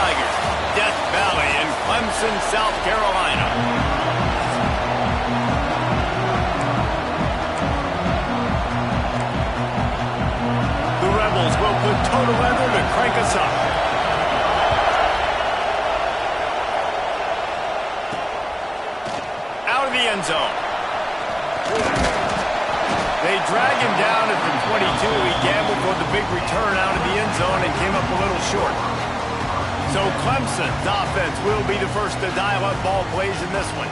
Tigers, Death Valley in Clemson, South Carolina. The Rebels will put total weather to crank us up. Out of the end zone. They drag him down at the 22. He gambled for the big return out of the end zone and came up a little short. So Clemson's offense will be the first to dial up ball plays in this one.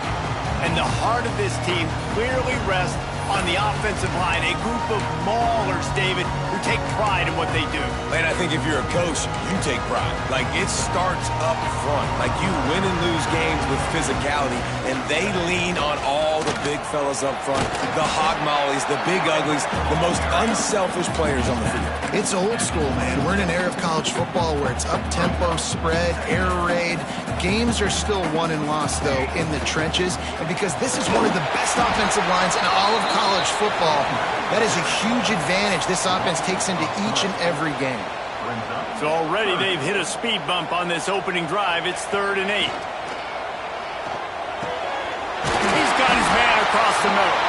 And the heart of this team clearly rests on the offensive line, a group of maulers, David, who take pride in what they do. Man, I think if you're a coach, you take pride. Like, it starts up front. Like, you win and lose games with physicality, and they lean on all the big fellas up front, the hog mollies, the big uglies, the most unselfish players on the field. It's old school, man. We're in an era of college football where it's up-tempo, spread, air raid. Games are still won and lost, though, in the trenches. And because this is one of the best offensive lines in all of college football, that is a huge advantage this offense takes into each and every game. So already they've hit a speed bump on this opening drive. It's 3rd and 8. He's got his man across the middle.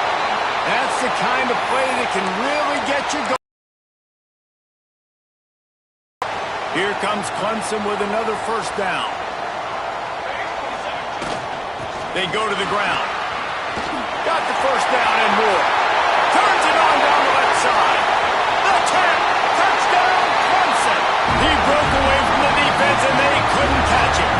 That's the kind of play that can really get you going. Here comes Clemson with another first down. They go to the ground. Got the first down and more. Turns it on down the left side. The tap. Touchdown, Clemson. He broke away from the defense and they couldn't catch him.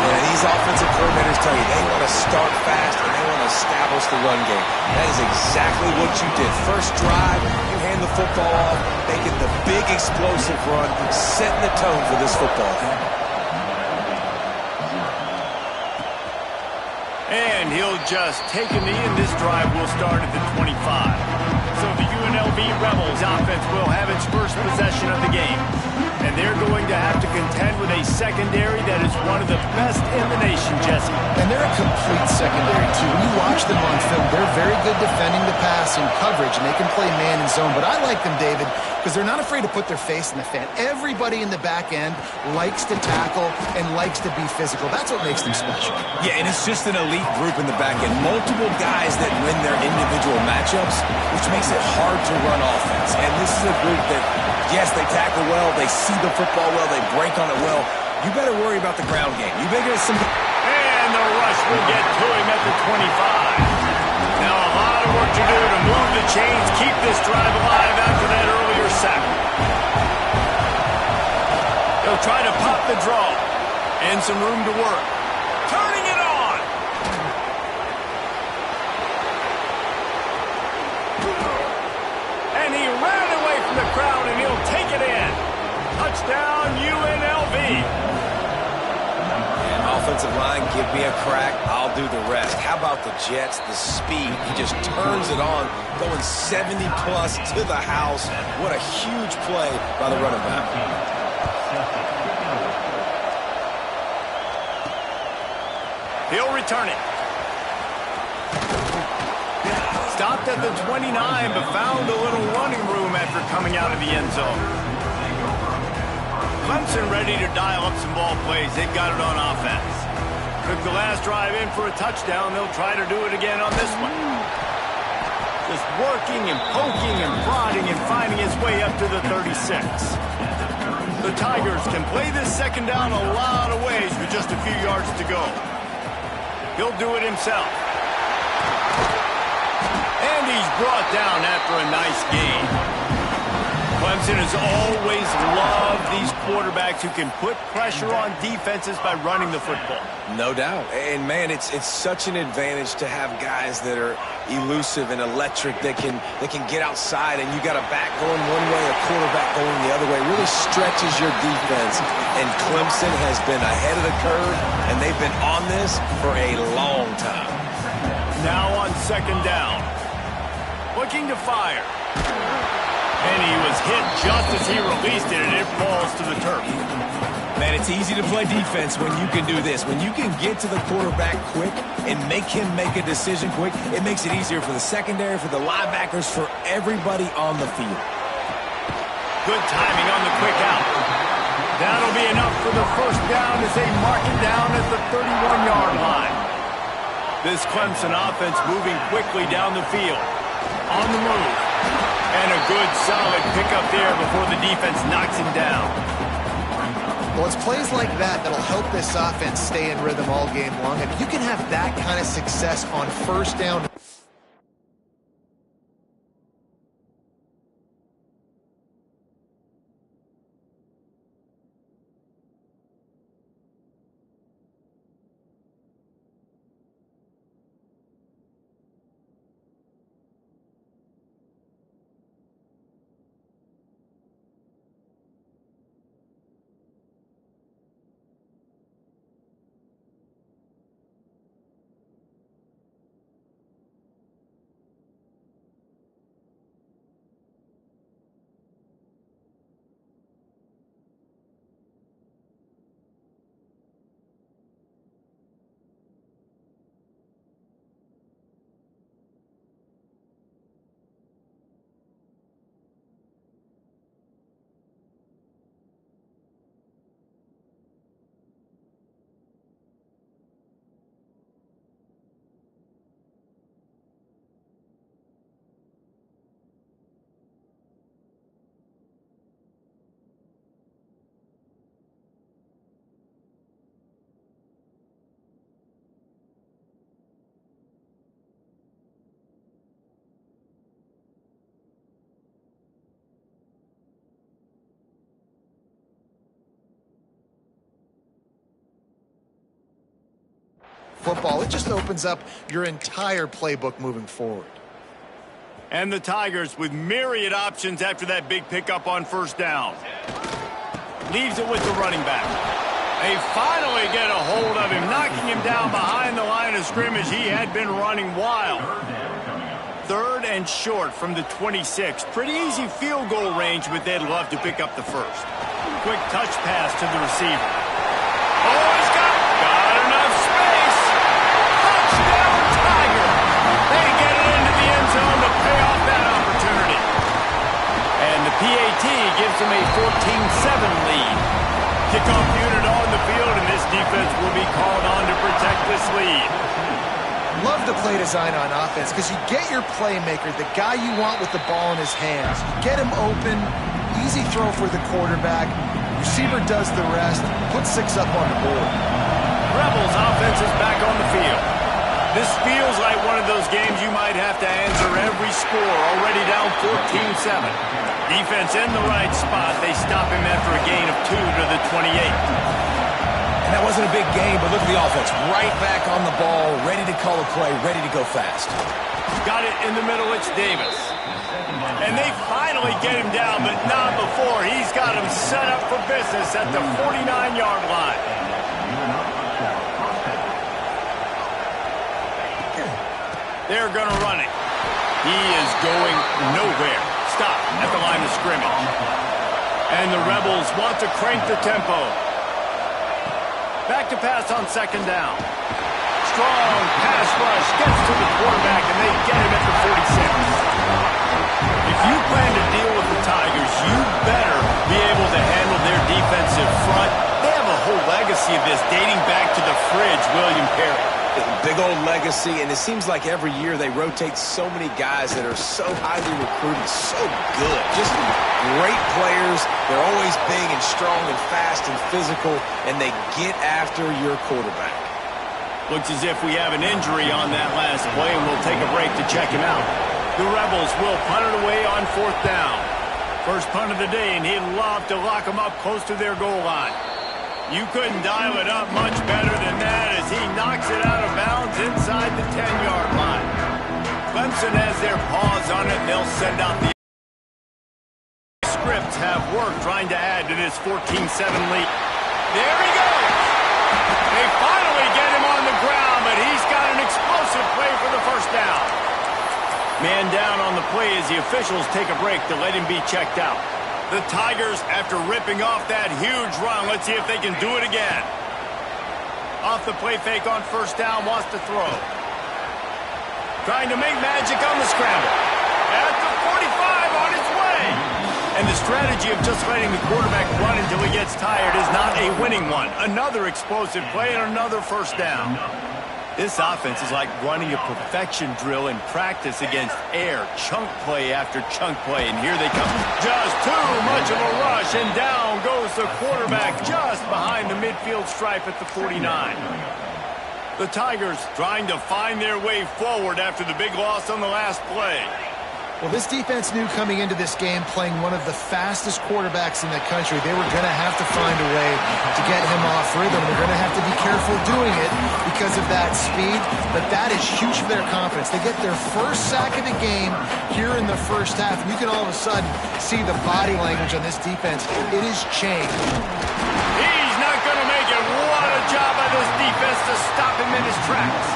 Yeah, these offensive coordinators tell you they want to start fast and they want to establish the run game. That is exactly what you did. First drive, you hand the football off, making the big explosive run, setting the tone for this football game. And he'll just take a knee, and this drive will start at the 25. So the UNLV Rebels offense will have its first possession of the game. And they're going to have to contend with a secondary that is one of the best in the nation, Jesse. And they're a complete secondary, too. When you watch them on film, they're very good defending the pass and coverage, and they can play man and zone. But I like them, David, because they're not afraid to put their face in the fan. Everybody in the back end likes to tackle and likes to be physical. That's what makes them special. Yeah, and it's just an elite group in the back end. Multiple guys that win their individual matchups, which makes it hard to run offense. And this is a group that, yes, they tackle well, they see the football well, they break on it well. You better worry about the ground game. You better get some... And the rush will get to him at the 25. Now a lot of work to do to move the chains, keep this drive alive after that earlier sack. They'll try to pop the draw. And some room to work. Turning it on. And he ran away from the crowd, and he'll take it in. Touchdown, UNLV. And offensive line, give me a crack, I'll do the rest. How about the Jets, the speed? He just turns it on, going 70-plus to the house. What a huge play by the running back. He'll return it. Stopped at the 29, but found a little running room after coming out of the end zone. Clemson ready to dial up some ball plays. They've got it on offense. Took the last drive in for a touchdown. They'll try to do it again on this one. Just working and poking and prodding and finding his way up to the 36. The Tigers can play this second down a lot of ways with just a few yards to go. He'll do it himself. And he's brought down after a nice gain. Clemson has always loved these quarterbacks who can put pressure on defenses by running the football. No doubt. And, man, it's such an advantage to have guys that are elusive and electric that can get outside, and you got a back going one way, a quarterback going the other way. It really stretches your defense. And Clemson has been ahead of the curve, and they've been on this for a long time. Now on second down. Looking to fire. And he was hit just as he released it, and it falls to the turf. Man, it's easy to play defense when you can do this. When you can get to the quarterback quick and make him make a decision quick, it makes it easier for the secondary, for the linebackers, for everybody on the field. Good timing on the quick out. That'll be enough for the first down as they mark it down at the 31-yard line. This Clemson offense moving quickly down the field. On the move. And a good, solid pickup there before the defense knocks him down. Well, it's plays like that that'll help this offense stay in rhythm all game long. If you can have that kind of success on first down. Football, it just opens up your entire playbook moving forward. And the Tigers with myriad options after that big pickup on first down. Leaves it with the running back. They finally get a hold of him, knocking him down behind the line of scrimmage. He had been running wild. 3rd and short from the 26. Pretty easy field goal range, but they'd love to pick up the first. Quick touch pass to the receiver. Oh, he's got enough space. Touchdown, Tiger. They get it into the end zone to pay off that opportunity. And the PAT gives them a 14-7 lead. Kickoff unit on the field, and this defense will be called on to protect this lead. Love the play design on offense because you get your playmaker, the guy you want with the ball in his hands. You get him open, easy throw for the quarterback. Receiver does the rest, put 6 up on the board. Rebels offense is back on the field. This feels like one of those games you might have to answer every score, already down 14-7. Defense in the right spot. They stop him after a gain of 2 to the 28. And that wasn't a big game, but look at the offense. Right back on the ball, ready to call a play, ready to go fast. Got it in the middle, it's Davis. And they finally get him down, but not before. He's got him set up for business at the 49-yard line. They're going to run it. He is going nowhere. Stop at the line of scrimmage. And the Rebels want to crank the tempo. Back to pass on 2nd down. Strong pass rush gets to the quarterback, and they get him at the 46. If you plan to deal with the Tigers, you better be able to handle their defensive front. They have a whole legacy of this dating back to the fridge, William Perry. Big old legacy, and it seems like every year they rotate so many guys that are so highly recruited, so good. Just great players. They're always big and strong and fast and physical, and they get after your quarterback. Looks as if we have an injury on that last play, and we'll take a break to check him out. The Rebels will punt it away on 4th down. First punt of the day, and he'd love to lock them up close to their goal line. You couldn't dial it up much better than that as he knocks it out of bounds inside the 10-yard line. Clemson has their paws on it, and they'll send out the scripts have worked trying to add to this 14-7 lead. There he goes. They finally get him on the ground, but he's got an explosive play for the first down. Man down on the play as the officials take a break to let him be checked out. The Tigers, after ripping off that huge run, let's see if they can do it again. Off the play fake on first down, wants to throw. Trying to make magic on the scramble. At the 45 on its way. And the strategy of just letting the quarterback run until he gets tired is not a winning one. Another explosive play and another first down. This offense is like running a perfection drill in practice against air. Chunk play after chunk play, and here they come. Just too much of a rush, and down goes the quarterback just behind the midfield stripe at the 49. The Tigers trying to find their way forward after the big loss on the last play. Well, this defense knew coming into this game, playing one of the fastest quarterbacks in the country, they were going to have to find a way to get him off rhythm. They're going to have to be careful doing it because of that speed, but that is huge for their confidence. They get their first sack of the game here in the first half, and you can all of a sudden see the body language on this defense. It is changed. He's not going to make it. What a job by this defense to stop him in his tracks.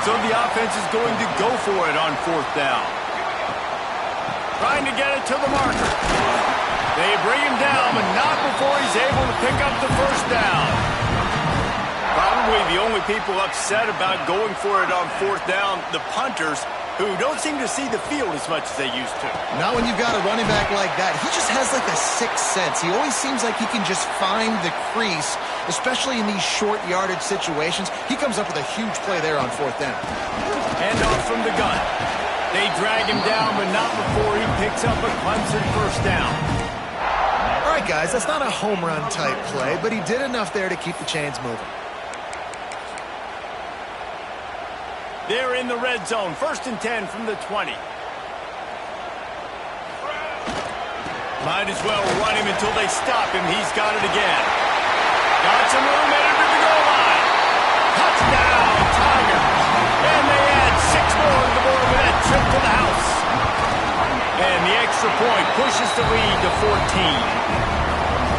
So the offense is going to go for it on fourth down. Trying to get it to the marker. They bring him down, but not before he's able to pick up the first down. Probably the only people upset about going for it on fourth down, the punters, who don't seem to see the field as much as they used to. Not when you've got a running back like that. He just has like a sixth sense. He always seems like he can just find the crease, especially in these short yardage situations. He comes up with a huge play there on fourth down. Handoff from the gun. They drag him down, but not before he picks up a Clemson first down. All right, guys, that's not a home run type play, but he did enough there to keep the chains moving. They're in the red zone. 1st and 10 from the 20. Might as well run him until they stop him. He's got it again. Got some room headed to the goal line. Touchdown, Tigers. And they add 6 more to the board with that trip to the house. And the extra point pushes the lead to 14.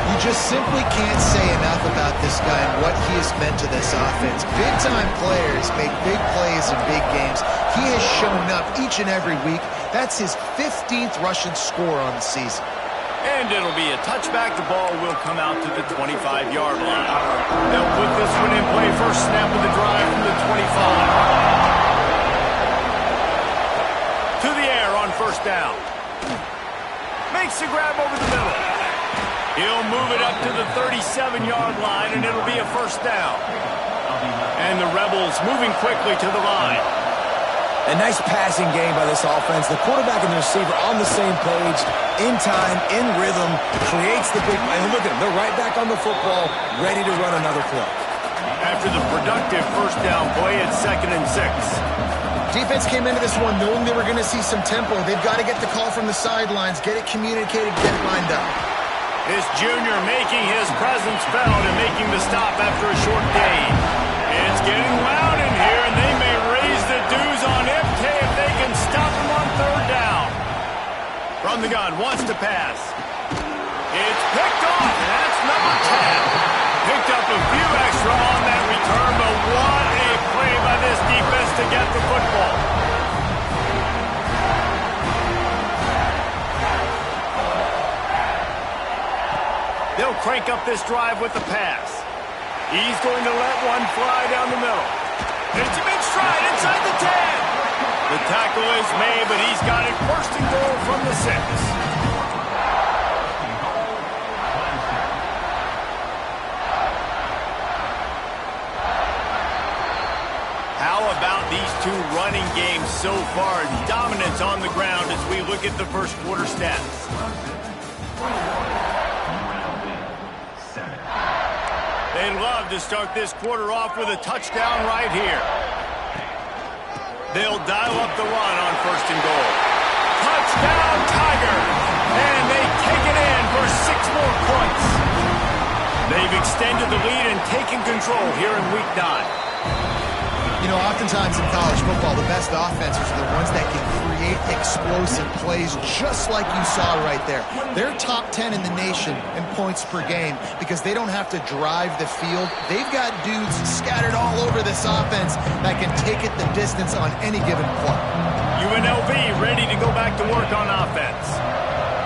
You just simply can't say enough about this guy and what he has meant to this offense. Big-time players make big plays in big games. He has shown up each and every week. That's his 15th rushing score on the season. And it'll be a touchback. The ball will come out to the 25-yard line. They'll put this one in play. First snap of the drive from the 25. To the air on first down. Makes the grab over the middle. He'll move it up to the 37-yard line, and it'll be a first down. And the Rebels moving quickly to the line. A nice passing game by this offense. The quarterback and the receiver on the same page, in time, in rhythm, creates the big play. And look at them. They're right back on the football, ready to run another play. After the productive first down play, it's 2nd and 6. Defense came into this one knowing they were going to see some tempo. They've got to get the call from the sidelines, get it communicated, get it lined up. This junior making his presence felt and making the stop after a short gain. It's getting loud in here, and they may raise the dues on MK if they can stop him on third down. From the gun, wants to pass. It's picked off, and that's number 10. Picked up a few extra on that return, but what a play by this defense to get the football. They'll crank up this drive with the pass. He's going to let one fly down the middle. It's a big stride inside the 10. The tackle is made, but he's got it 1st and goal from the 6. How about these two running games so far? Dominance on the ground as we look at the first quarter stats. They'd love to start this quarter off with a touchdown right here. They'll dial up the run on 1st and goal. Touchdown, Tigers! And they take it in for 6 more points. They've extended the lead and taken control here in Week 9. You know, oftentimes in college football, the best offenses are the ones that can create explosive plays just like you saw right there. They're top 10 in the nation in points per game because they don't have to drive the field. They've got dudes scattered all over this offense that can take it the distance on any given play. UNLV ready to go back to work on offense.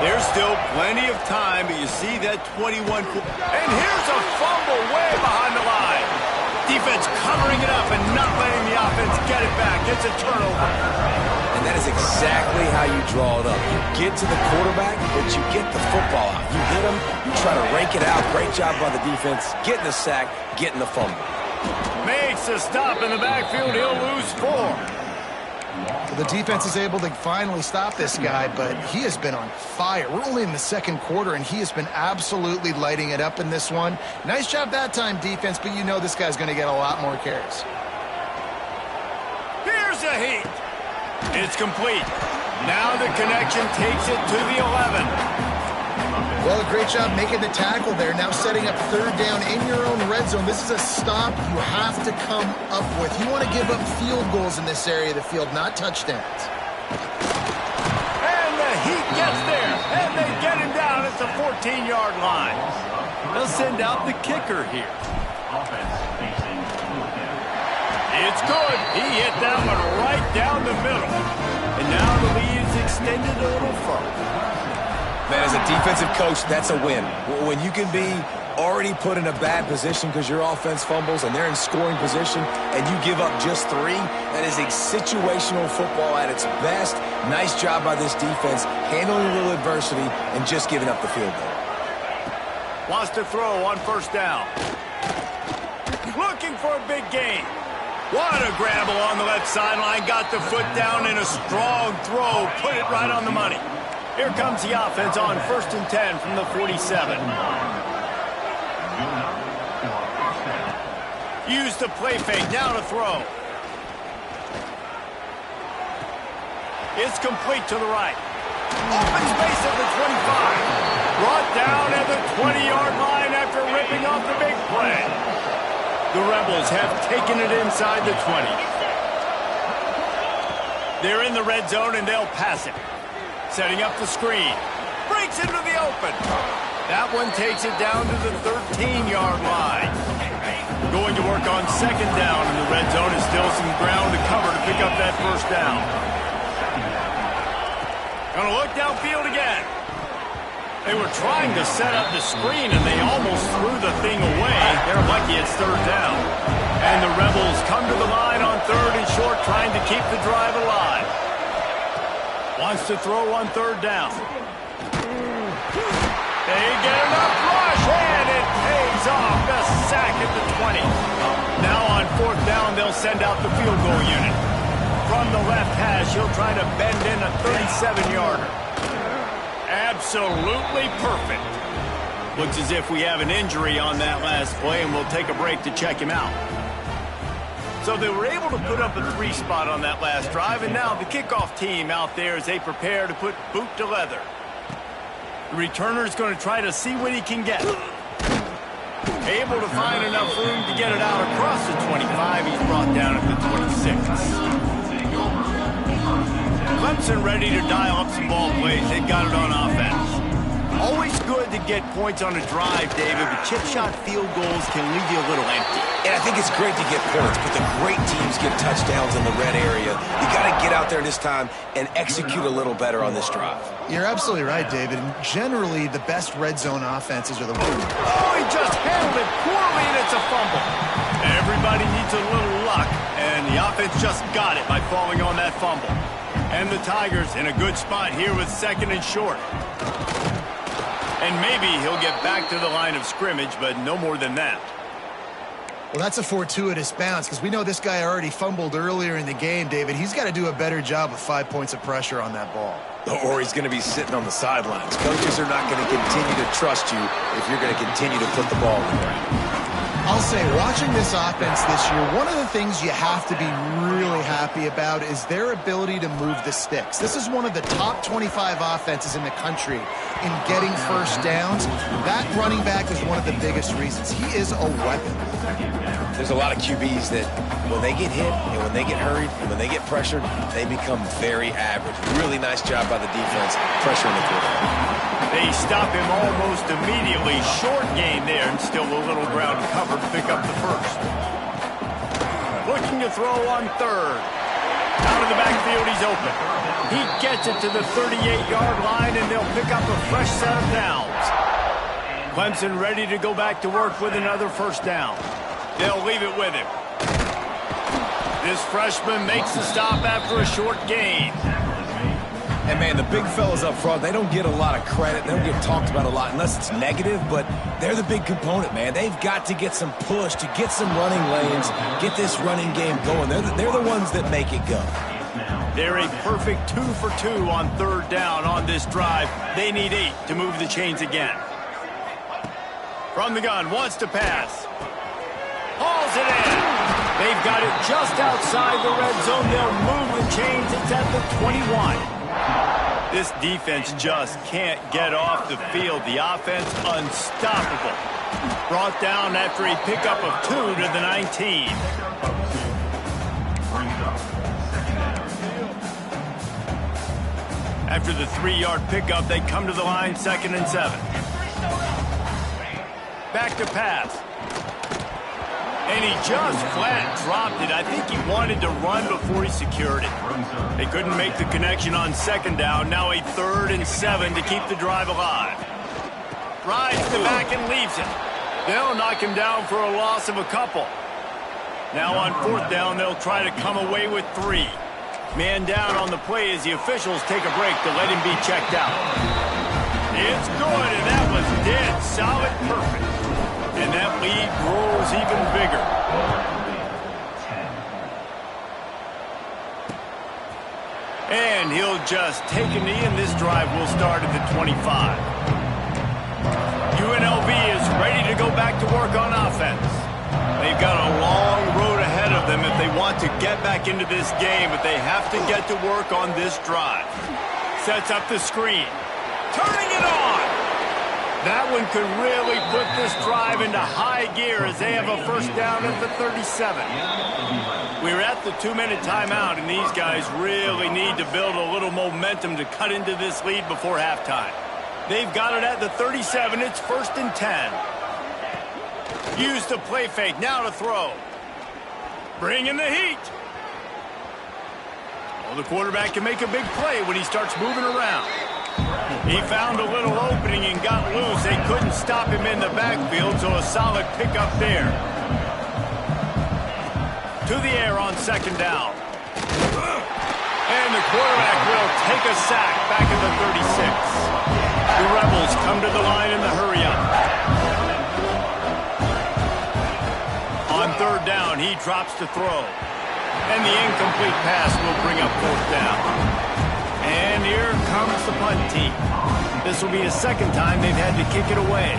There's still plenty of time, but you see that 21. And here's a fumble way behind the line. Defense covering it up and not letting the offense get it back. It's a turnover. And that is exactly how you draw it up. You get to the quarterback, but you get the football out. You hit him, you try to rake it out. Great job by the defense, getting the sack, getting the fumble. Makes a stop in the backfield. He'll lose 4. The defense is able to finally stop this guy, but he has been on fire. We're only in the second quarter, and he has been absolutely lighting it up in this one. Nice job that time, defense, but you know this guy's going to get a lot more carries. Here's a heat. It's complete. Now the connection takes it to the 11. Well, a great job making the tackle there. Now setting up third down in your own red zone. This is a stop you have to come up with. You want to give up field goals in this area of the field, not touchdowns. And the heat gets there. And they get him down at the 14-yard line. They'll send out the kicker here. It's good. He hit that one right down the middle. And now the lead is extended a little further. Man, as a defensive coach, that's a win. When you can be already put in a bad position because your offense fumbles and they're in scoring position and you give up just 3, that is a situational football at its best. Nice job by this defense, handling a little adversity and just giving up the field goal. Wants to throw on first down. Looking for a big gain. What a grabble on the left sideline. Got the foot down in a strong throw. Put it right on the money. Here comes the offense on 1st and 10 from the 47. Use the play fake. Now to throw. It's complete to the right. Open space at the 25. Brought down at the 20-yard line after ripping off the big play. The Rebels have taken it inside the 20. They're in the red zone and they'll pass it. Setting up the screen. Breaks into the open. That one takes it down to the 13-yard line. Going to work on second down in the red zone. Is still some ground to cover to pick up that first down. Gonna look downfield again. They were trying to set up the screen and they almost threw the thing away. They're lucky it's third down. And the Rebels come to the line on 3rd and short, trying to keep the drive alive. Wants to throw on 3rd down. They get enough rush, and it pays off. The sack at the 20. Now on 4th down, they'll send out the field goal unit. From the left hash, he'll try to bend in a 37-yarder. Absolutely perfect. Looks as if we have an injury on that last play, and we'll take a break to check him out. So they were able to put up a 3 spot on that last drive, and now the kickoff team out there as they prepare to put boot to leather. The returner's going to try to see what he can get. Able to find enough room to get it out across the 25. He's brought down at the 26. Clemson ready to dial up some ball plays. They've got it on offense. Always good to get points on a drive, David, but chip shot field goals can leave you a little empty. And I think it's great to get points, but the great teams get touchdowns in the red area. You got to get out there this time and execute a little better on this drive. You're absolutely right, David. And generally, the best red zone offenses are the ones. Oh, he just handled it poorly, and it's a fumble. Everybody needs a little luck, and the offense just got it by falling on that fumble. And the Tigers in a good spot here with 2nd and short. And maybe he'll get back to the line of scrimmage, but no more than that. Well, that's a fortuitous bounce because we know this guy already fumbled earlier in the game, David. He's got to do a better job of 5 points of pressure on that ball. Or he's going to be sitting on the sidelines. Coaches are not going to continue to trust you if you're going to continue to put the ball in the ground. I'll say, watching this offense this year, one of the things you have to be really happy about is their ability to move the sticks. This is one of the top 25 offenses in the country in getting first downs. That running back is one of the biggest reasons. He is a weapon. There's a lot of QBs that when they get hit and when they get hurried and when they get pressured, they become very average. Really nice job by the defense pressuring the quarterback. They stop him almost immediately. Short gain there and still a little ground cover to pick up the first. Looking to throw on 3rd. Out of the backfield, he's open. He gets it to the 38-yard line, and they'll pick up a fresh set of downs. Clemson ready to go back to work with another first down. They'll leave it with him. This freshman makes the stop after a short gain. And, man, the big fellas up front, they don't get a lot of credit. They don't get talked about a lot unless it's negative, but they're the big component, man. They've got to get some push, to get some running lanes, get this running game going. They're the ones that make it go. They're a perfect 2 for 2 on 3rd down on this drive. They need 8 to move the chains again. From the gun, wants to pass. Hauls it in. They've got it just outside the red zone. They'll move the chains. It's at the 21. This defense just can't get off the field. The offense unstoppable. Brought down after a pickup of 2 to the 19. After the 3-yard pickup, they come to the line, 2nd and 7. Back to pass. And he just flat dropped it. I think he wanted to run before he secured it. They couldn't make the connection on 2nd down. Now a 3rd and 7 to keep the drive alive. Rides the back and leaves it. They'll knock him down for a loss of a couple. Now on 4th down, they'll try to come away with 3. Man down on the play as the officials take a break to let him be checked out. It's good, and that was dead solid perfect. And that lead grows even bigger. And he'll just take a knee, and this drive will start at the 25. UNLV is ready to go back to work on offense. They've got a long road ahead of them if they want to get back into this game, but they have to get to work on this drive. Sets up the screen. Turning it on! That one could really put this drive into high gear as they have a 1st down at the 37. We're at the 2-minute timeout, and these guys really need to build a little momentum to cut into this lead before halftime. They've got it at the 37. It's 1st and 10. Use the play fake, now to throw. Bring in the heat. Well, the quarterback can make a big play when he starts moving around. He found a little opening and got loose. They couldn't stop him in the backfield, so a solid pickup there. To the air on 2nd down. And the quarterback will take a sack back at the 36. The Rebels come to the line in the hurry-up. On 3rd down, he drops to throw. And the incomplete pass will bring up 4th down. And here comes the punt team. This will be a 2nd time they've had to kick it away.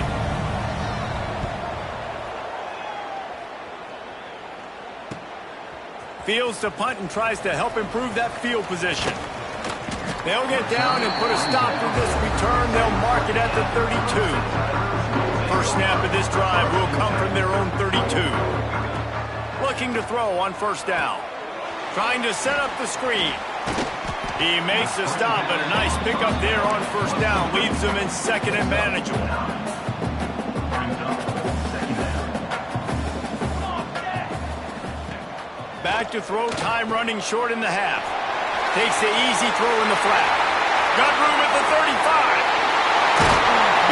Fields to punt and tries to help improve that field position. They'll get down and put a stop to this return. They'll mark it at the 32. First snap of this drive will come from their own 32. Looking to throw on 1st down. Trying to set up the screen. He makes the stop, but a nice pickup there on 1st down. Leaves them in 2nd and manageable. Back to throw, time running short in the half. Takes the easy throw in the flat. Got room at the 35.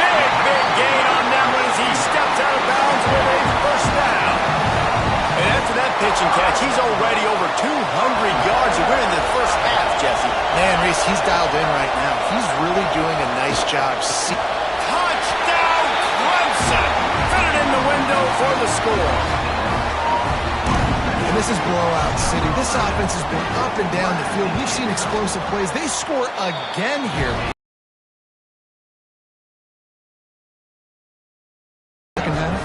Big gain on that one as he steps out of bounds with a 1st down. And after that pitch and catch, he's already over 200 yards to win in the 1st half, Jesse. Man, Reese, he's dialed in right now. He's really doing a nice job. Touchdown, Clemson! Fit it in the window for the score. And this is blowout city. This offense has been up and down the field. We've seen explosive plays. They score again here. Second half.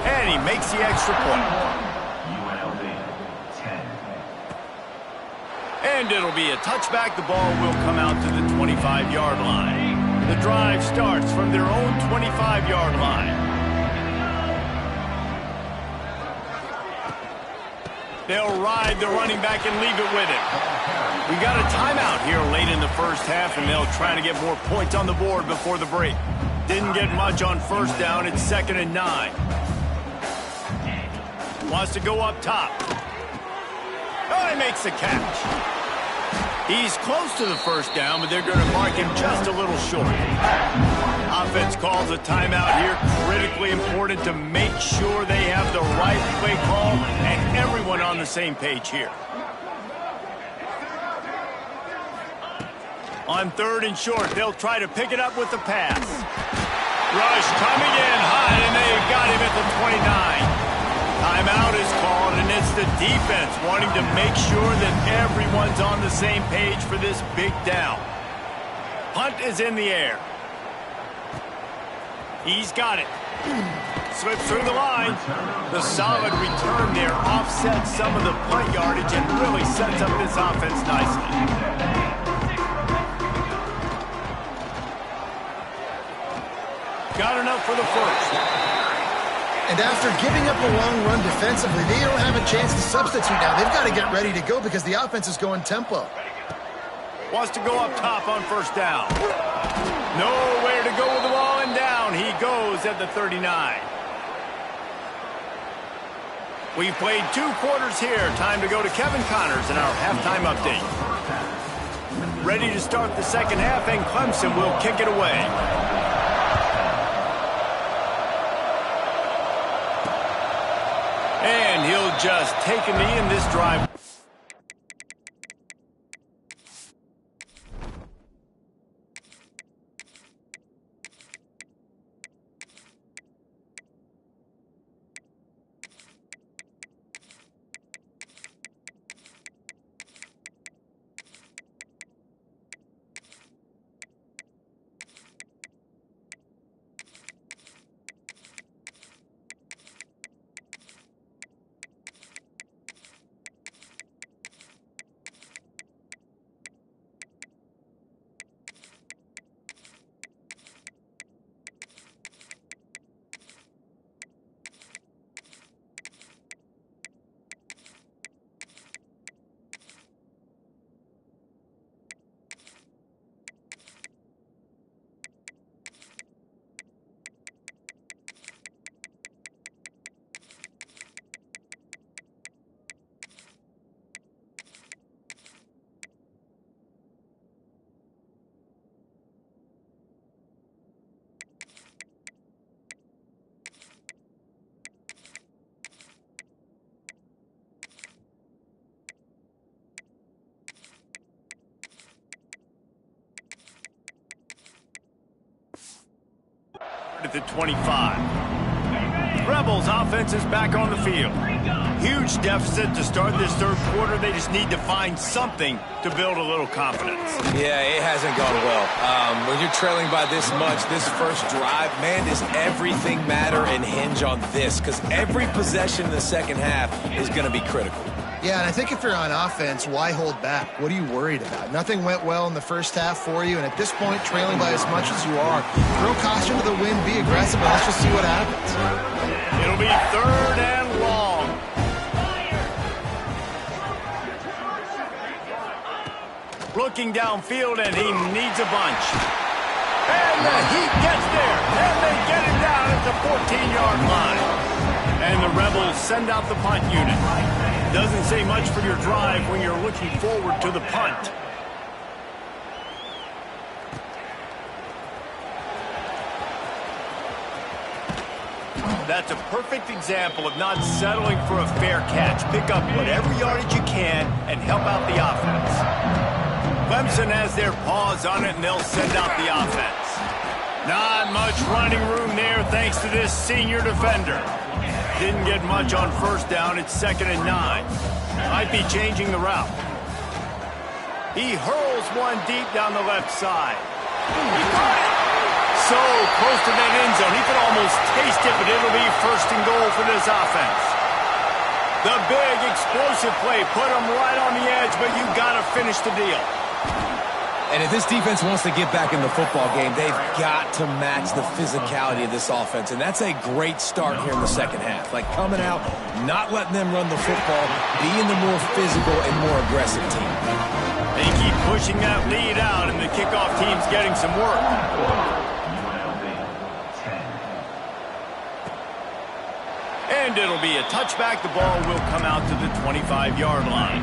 And he makes the extra point. And it'll be a touchback. The ball will come out to the 25-yard line. The drive starts from their own 25-yard line. They'll ride the running back and leave it with him. We got a timeout here late in the 1st half, and they'll try to get more points on the board before the break. Didn't get much on 1st down. It's 2nd and 9. Wants to go up top. Oh, he makes the catch. He's close to the 1st down, but they're going to mark him just a little short. Offense calls a timeout here. Critically important to make sure they have the right play call and everyone on the same page here. On 3rd and short, they'll try to pick it up with the pass. Rush coming in high, and they've got him at the 29. Timeout is called, and it's the defense wanting to make sure that everyone's on the same page for this big down. Punt is in the air. He's got it. Slips through the line. The solid return there offsets some of the punt yardage and really sets up this offense nicely. Got enough for the first. And after giving up a long run defensively, they don't have a chance to substitute now. They've got to get ready to go because the offense is going tempo. Wants to go up top on 1st down. Nowhere to go with the ball, and down he goes at the 39. We've played 2 quarters here. Time to go to Kevin Connors in our halftime update. Ready to start the second half, and Clemson will kick it away. And he'll just take a knee in this drive. At the 25. Rebels offense is back on the field. Huge deficit to start this 3rd quarter. They just need to find something to build a little confidence. Yeah, it hasn't gone well. When you're trailing by this much, this first drive, man, does everything matter and hinge on this, because every possession in the second half is going to be critical. Yeah, and I think if you're on offense, why hold back? What are you worried about? Nothing went well in the first half for you, and at this point, trailing by as much as you are, throw caution to the wind, be aggressive, and let's just see what happens. It'll be 3rd and long. Looking downfield, and he needs a bunch. And the Heat gets there, and they get him down at the 14-yard line. And the Rebels send out the punt unit. Doesn't say much for your drive when you're looking forward to the punt. That's a perfect example of not settling for a fair catch. Pick up whatever yardage you can and help out the offense. Clemson has their paws on it, and they'll send out the offense. Not much running room there thanks to this senior defender. Didn't get much on 1st down. It's 2nd and 9. Might be changing the route. He hurls one deep down the left side. He got it! So close to that end zone. He could almost taste it, but it'll be 1st and goal for this offense. The big explosive play put him right on the edge, but you got to finish the deal. And if this defense wants to get back in the football game, they've got to match the physicality of this offense. And that's a great start here in the second half. Like coming out, not letting them run the football, being the more physical and more aggressive team. They keep pushing that lead out, and the kickoff team's getting some work. And it'll be a touchback. The ball will come out to the 25-yard line.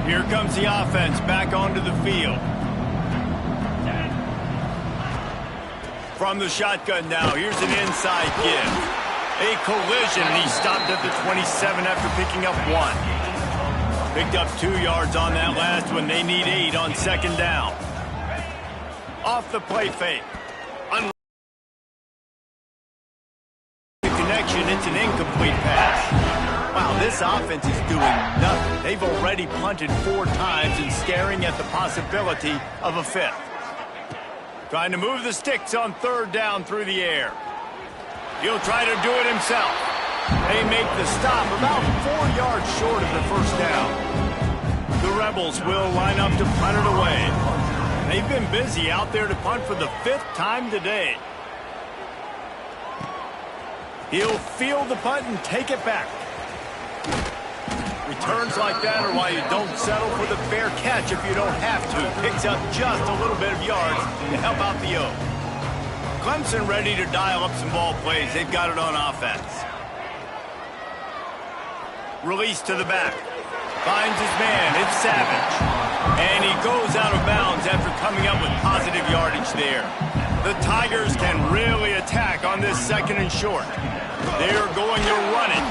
Here comes the offense back onto the field. From the shotgun now, here's an inside give. A collision, and he stopped at the 27 after picking up 1. Picked up 2 yards on that last one. They need 8 on 2nd down. Off the play fake. Connection, it's an incomplete pass. Wow, this offense is doing nothing. They've already punted 4 times and staring at the possibility of a 5th. Trying to move the sticks on 3rd down through the air. He'll try to do it himself. They make the stop about 4 yards short of the 1st down. The Rebels will line up to punt it away. They've been busy out there to punt for the 5th time today. He'll field the punt and take it back. Returns like that are why you don't settle for the fair catch if you don't have to. Picks up just a little bit of yards to help out the O. Clemson ready to dial up some ball plays. They've got it on offense. Release to the back. Finds his man. It's Savage. And he goes out of bounds after coming up with positive yardage there. The Tigers can really attack on this 2nd and short. They're going to run it.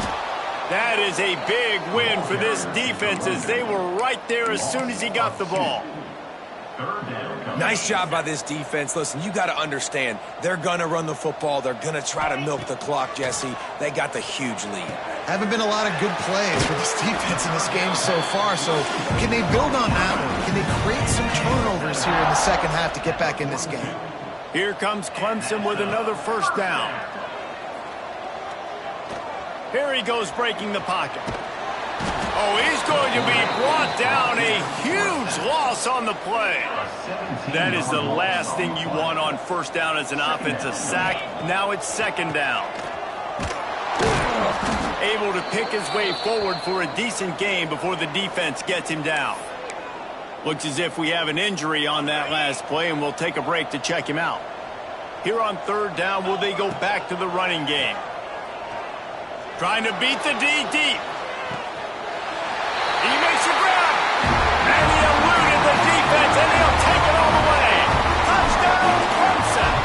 That is a big win for this defense as they were right there as soon as he got the ball. Nice job by this defense. Listen, you got to understand, they're going to run the football. They're going to try to milk the clock, Jesse. They got the huge lead. Haven't been a lot of good plays for this defense in this game so far, so can they build on that one? Can they create some turnovers here in the 2nd half to get back in this game? Here comes Clemson with another 1st down. Here he goes breaking the pocket. Oh, he's going to be brought down. A huge loss on the play. That is the last thing you want on 1st down as an offensive sack. Now it's 2nd down. Able to pick his way forward for a decent game before the defense gets him down. Looks as if we have an injury on that last play, and we'll take a break to check him out. Here on 3rd down, will they go back to the running game? Trying to beat the D deep. He makes a grab. And he eluded the defense, and he'll take it all the way. Touchdown, Clemson.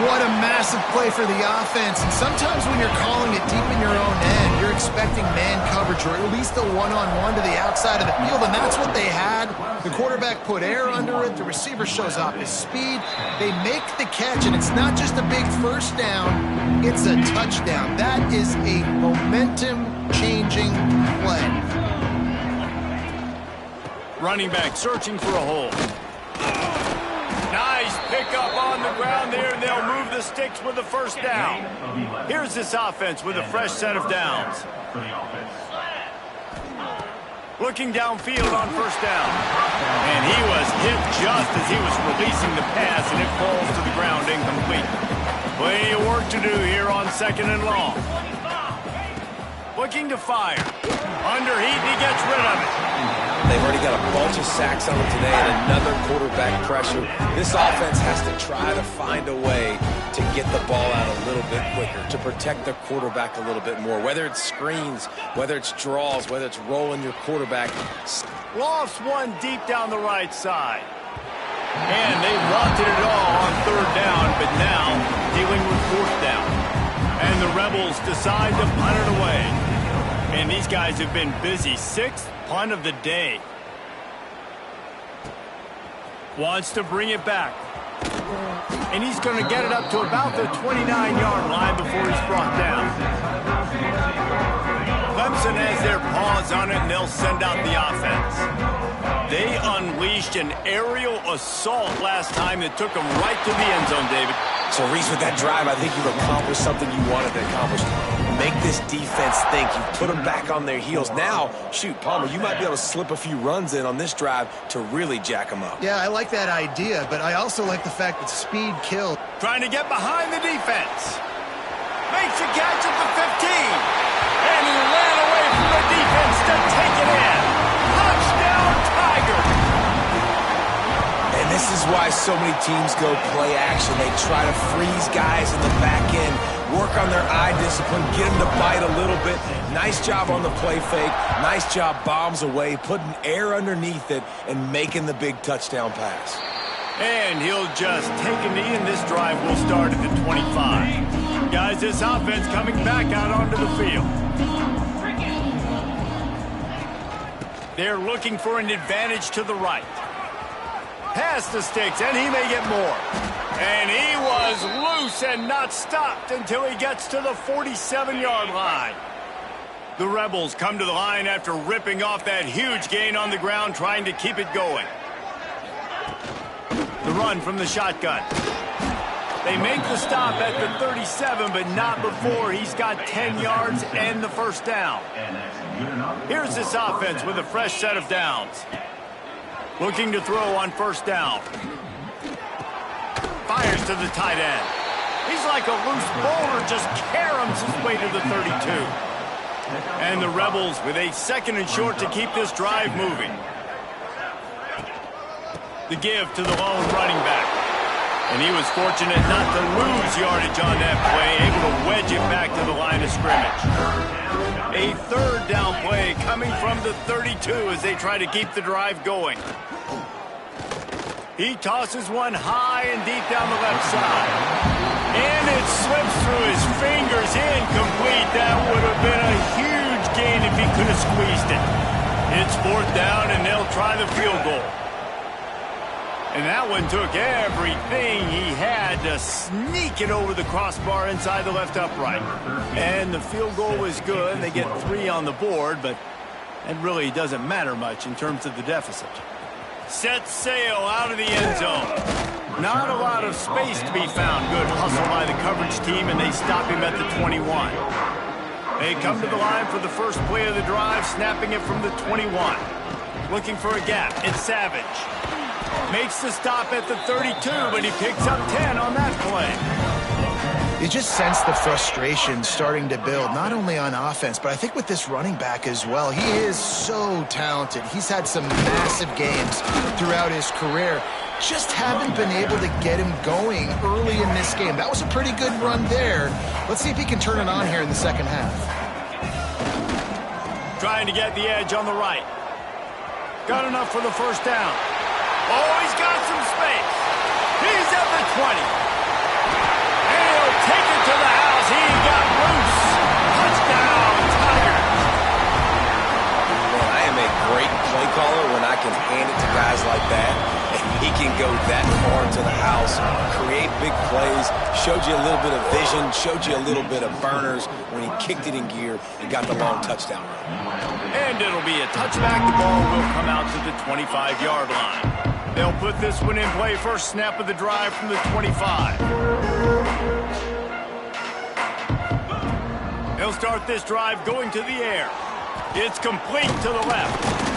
What a massive play for the offense. And sometimes when you're calling it deep in your own end, you're expecting man coverage or at least a one-on-one to the outside of the field, and that's what they had. The quarterback put air under it. The receiver shows off his speed. They make the catch, and it's not just a big 1st down. It's a touchdown. That is a momentum-changing play. Running back searching for a hole. Nice pickup on the ground there, and they'll move the sticks with the 1st down. Here's this offense with a fresh set of downs. Looking downfield on 1st down. And he was hit just as he was releasing the pass, and it falls to the ground incomplete. Plenty of work to do here on 2nd and long. Looking to fire. Underheat, and he gets rid of it. They've already got a bunch of sacks on them today and another quarterback pressure. This offense has to try to find a way to get the ball out a little bit quicker, to protect the quarterback a little bit more, whether it's screens, whether it's draws, whether it's rolling your quarterback. Lost one deep down the right side. And they wanted it all on 3rd down, but now dealing with 4th down. And the Rebels decide to punt it away. And these guys have been busy. 6th punt of the day. Wants to bring it back. And he's going to get it up to about the 29-yard line before he's brought down. Clemson has their paws on it, and they'll send out the offense. They unleashed an aerial assault last time that took them right to the end zone, David. So, Reese, with that drive, I think you've accomplished something you wanted to accomplish. Make this defense think. You put them back on their heels. Now, shoot, Palmer, you might be able to slip a few runs in on this drive to really jack them up. Yeah, I like that idea, but I also like the fact that speed kills. Trying to get behind the defense. Makes a catch at the 15. And he ran away from the defense to take it in. Touchdown, Tigers. And this is why so many teams go play action. They try to freeze guys in the back end, work on their eye discipline, get them to bite a little bit. Nice job on the play fake. Nice job bombs away, putting air underneath it, and making the big touchdown pass. And he'll just take a knee, and this drive will start at the 25. Guys, this offense coming back out onto the field. They're looking for an advantage to the right. Past the sticks, and he may get more. And he was loose and not stopped until he gets to the 47-yard line. The Rebels come to the line after ripping off that huge gain on the ground, trying to keep it going. The run from the shotgun. They make the stop at the 37, but not before he's got 10 yards and the first down. Here's this offense with a fresh set of downs. Looking to throw on first down. Fires to the tight end. He's like a loose boulder, just caroms his way to the 32. And the Rebels with a 2nd and short to keep this drive moving. The give to the lone running back. And he was fortunate not to lose yardage on that play, able to wedge it back to the line of scrimmage. A 3rd down play coming from the 32 as they try to keep the drive going. He tosses one high and deep down the left side. And it slips through his fingers, incomplete. That would have been a huge gain if he could have squeezed it. It's 4th down, and they'll try the field goal. And that one took everything he had to sneak it over the crossbar inside the left upright. And the field goal was good. They get 3 on the board, but it really doesn't matter much in terms of the deficit. Set sail out of the end zone. Not a lot of space to be found. Good hustle by the coverage team, and they stop him at the 21. They come to the line for the first play of the drive, snapping it from the 21. Looking for a gap. It's Savage. Makes the stop at the 32, but he picks up 10 on that play. You just sense the frustration starting to build, not only on offense, but I think with this running back as well. He is so talented. He's had some massive games throughout his career. Just haven't been able to get him going early in this game. That was a pretty good run there. Let's see if he can turn it on here in the second half. Trying to get the edge on the right. Got enough for the first down. Oh, he's got some space. He's at the 20. And he'll take it to the house. He got loose. Touchdown, Tigers. Man, I am a great play caller when I can hand it to guys like that. And he can go that far to the house, create big plays, showed you a little bit of vision, showed you a little bit of burners when he kicked it in gear and got the long touchdown run. And it'll be a touchback. The ball will come out to the 25-yard line. They'll put this one in play. First snap of the drive from the 25. They'll start this drive going to the air. It's complete to the left.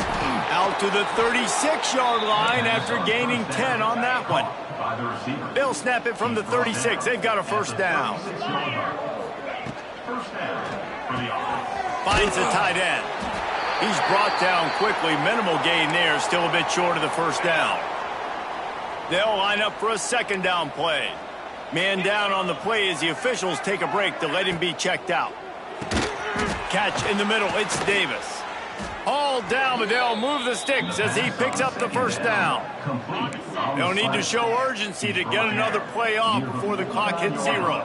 Out to the 36-yard line after gaining 10 on that one. They'll snap it from the 36. They've got a first down. Finds the tight end. He's brought down quickly. Minimal gain there. Still a bit short of the first down. They'll line up for a 2nd down play. Man down on the play as the officials take a break to let him be checked out. Catch in the middle. It's Davis. Hauled down, but they'll move the sticks as he picks up the first down. They'll need to show urgency to get another play off before the clock hits 0.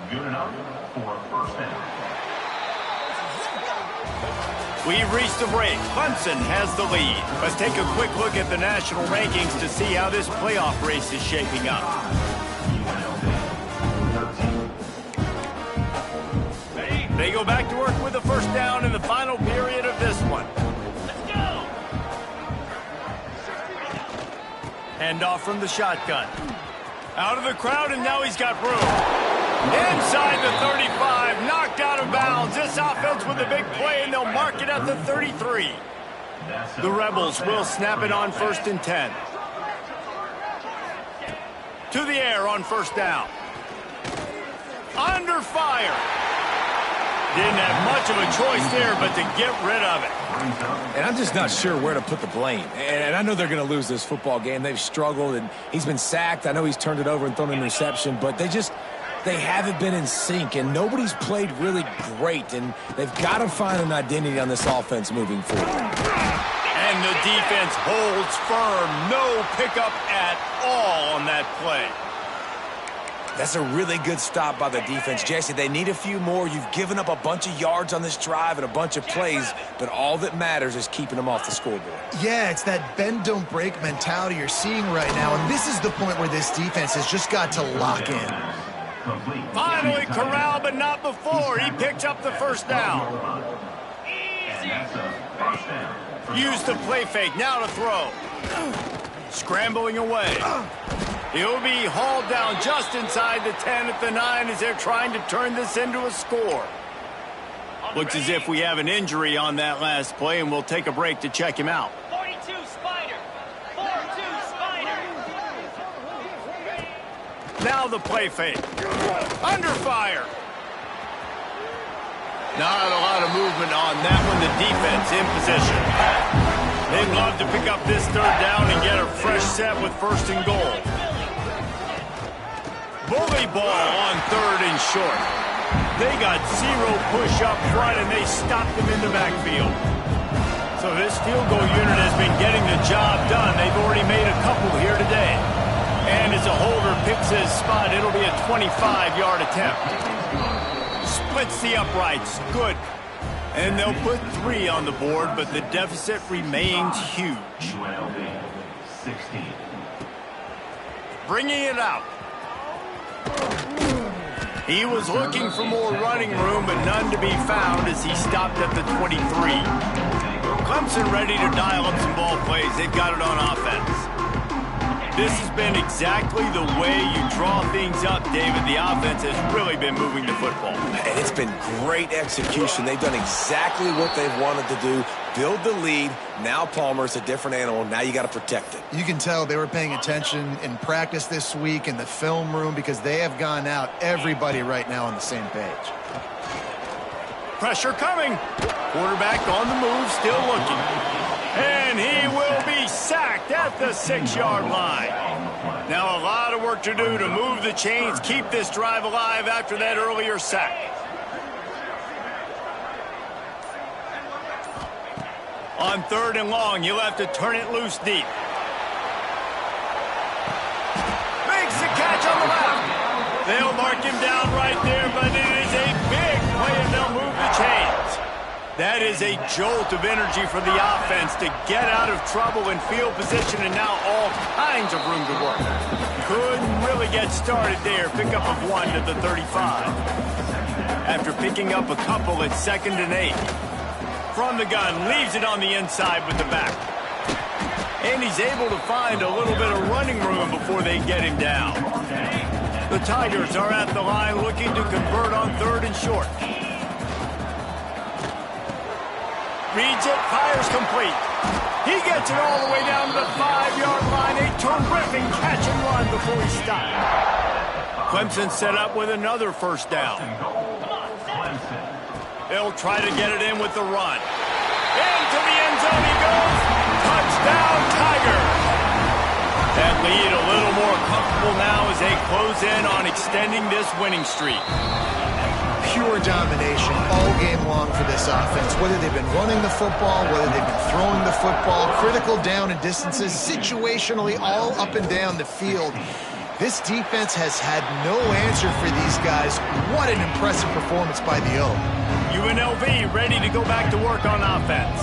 Good enough for a first down. We've reached the break. Clemson has the lead. Let's take a quick look at the national rankings to see how this playoff race is shaping up. They go back to work with the first down in the final period of this one. Let's go! Handoff from the shotgun. Out of the crowd, and now he's got room. Inside the 35, knocked out of bounds. This offense with a big play, and they'll mark it at the 33. The Rebels will snap it on 1st and 10. To the air on first down. Under fire. Didn't have much of a choice there, but to get rid of it. And I'm just not sure where to put the blame. And I know they're going to lose this football game. They've struggled, and he's been sacked. I know he's turned it over and thrown an interception, but they haven't been in sync, and nobody's played really great, and they've got to find an identity on this offense moving forward. And the defense holds firm. No pickup at all on that play. That's a really good stop by the defense. Jesse, they need a few more. You've given up a bunch of yards on this drive and a bunch of plays, but all that matters is keeping them off the scoreboard. Yeah, it's that bend, don't break mentality you're seeing right now, and this is the point where this defense has just got to lock in. Finally corralled, but not before. He picks up the first down. Use the play fake, now to throw. Scrambling away. He'll be hauled down just inside the 10 at the 9 as they're trying to turn this into a score. Looks as if we have an injury on that last play, and we'll take a break to check him out. 42 Spider. 4-2 Spider. Now the play fake. Under fire. Not a lot of movement on that one. The defense in position. They'd love to pick up this third down and get a fresh set with first and goal. Bully ball on third and short. They got zero push up front, and they stopped them in the backfield. So this field goal unit has been getting the job done. They've already made a couple here today. And as a holder picks his spot, it'll be a 25-yard attempt. Splits the uprights. Good. And they'll put 3 on the board, but the deficit remains huge. UNLV 16. Bringing it out. He was looking for more running room, but none to be found as he stopped at the 23. Clemson ready to dial up some ball plays. They've got it on offense. This has been exactly the way you draw things up, David. The offense has really been moving the football. And it's been great execution. They've done exactly what they've wanted to do. Build the lead. Now Palmer's a different animal. Now you got to protect it. You can tell they were paying attention in practice this week in the film room because they have gone out everybody right now on the same page. Pressure coming. Quarterback on the move, still looking. And he will be sacked at the 6-yard line. Now a lot of work to do to move the chains, keep this drive alive after that earlier sack. On third and long, you'll have to turn it loose deep. Makes the catch on the left. They'll mark him down right there, but it is a big play and they'll move the chains. That is a jolt of energy for the offense to get out of trouble in field position, and now all kinds of room to work. Couldn't really get started there. Pickup of 1 to the 35. After picking up a couple at 2nd and 8. From the gun, leaves it on the inside with the back. And he's able to find a little bit of running room before they get him down. The Tigers are at the line looking to convert on third and short. Reads it, fires complete. He gets it all the way down to the 5-yard line. A terrific catch and run before he stopped. Clemson set up with another first down. They'll try to get it in with the run. Into the end zone he goes. Touchdown, Tigers. That lead a little more comfortable now as they close in on extending this winning streak. Pure domination all game long for this offense. Whether they've been running the football, whether they've been throwing the football, critical down and distances, situationally all up and down the field. This defense has had no answer for these guys. What an impressive performance by the O. UNLV ready to go back to work on offense.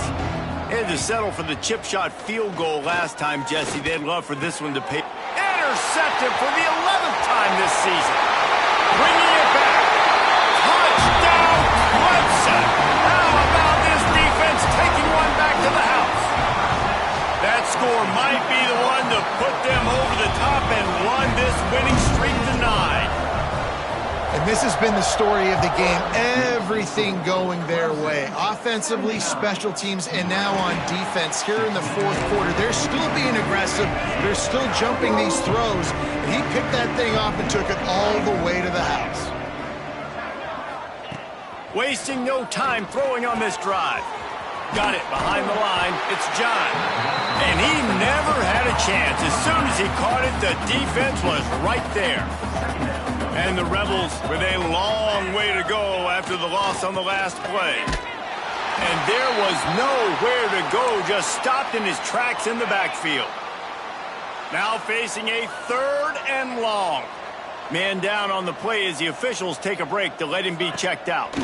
They had to settle for the chip shot field goal last time, Jesse. They'd love for this one to pay. Intercepted for the 11th time this season. Bringing it back. Touchdown, Clemson. How about this defense taking one back to the house? That score might be the one to put them over the top and run this winning streak to 9. And this has been the story of the game. Everything going their way. Offensively, special teams, and now on defense here in the fourth quarter. They're still being aggressive. They're still jumping these throws. And he picked that thing off and took it all the way to the house. Wasting no time throwing on this drive. Got it behind the line. It's John. And he never had a chance. As soon as he caught it, the defense was right there. And the Rebels with a long way to go after the loss on the last play. And there was nowhere to go, just stopped in his tracks in the backfield. Now facing a 3rd and long. Man down on the play as the officials take a break to let him be checked out.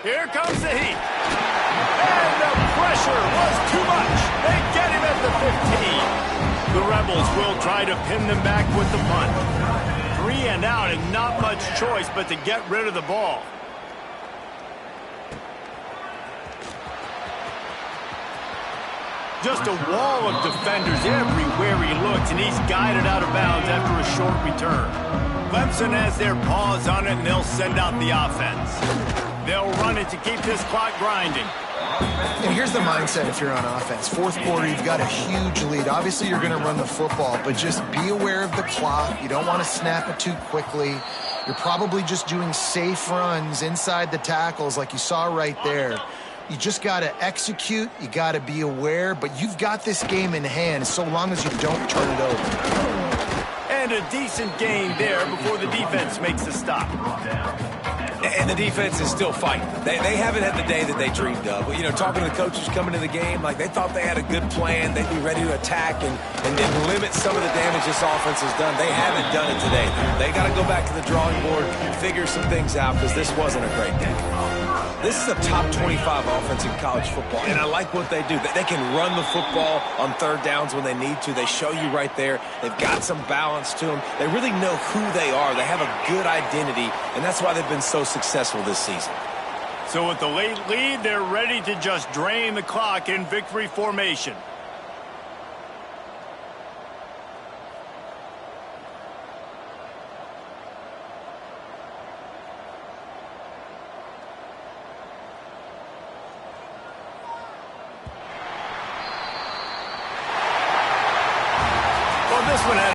Here comes the heat. And the pressure was too much. They get him at the 15. The Rebels will try to pin them back with the punt. 3 and out and not much choice but to get rid of the ball. Just a wall of defenders everywhere he looks, and he's guided out of bounds after a short return. Clemson has their paws on it, and they'll send out the offense. They'll run it to keep this clock grinding. And here's the mindset if you're on offense. Fourth quarter, you've got a huge lead. Obviously, you're going to run the football, but just be aware of the clock. You don't want to snap it too quickly. You're probably just doing safe runs inside the tackles like you saw right there. You just got to execute. You got to be aware, but you've got this game in hand so long as you don't turn it over. And a decent gain there before the defense makes a stop. And the defense is still fighting. They haven't had the day that they dreamed of. You know, talking to the coaches coming to the game, like they thought they had a good plan. They'd be ready to attack and limit some of the damage this offense has done. They haven't done it today. They got to go back to the drawing board and figure some things out because this wasn't a great day. This is a top 25 offense in college football, and I like what they do. They can run the football on third downs when they need to. They show you right there. They've got some balance to them. They really know who they are. They have a good identity, and that's why they've been so successful this season. So with the late lead, they're ready to just drain the clock in victory formation. This one had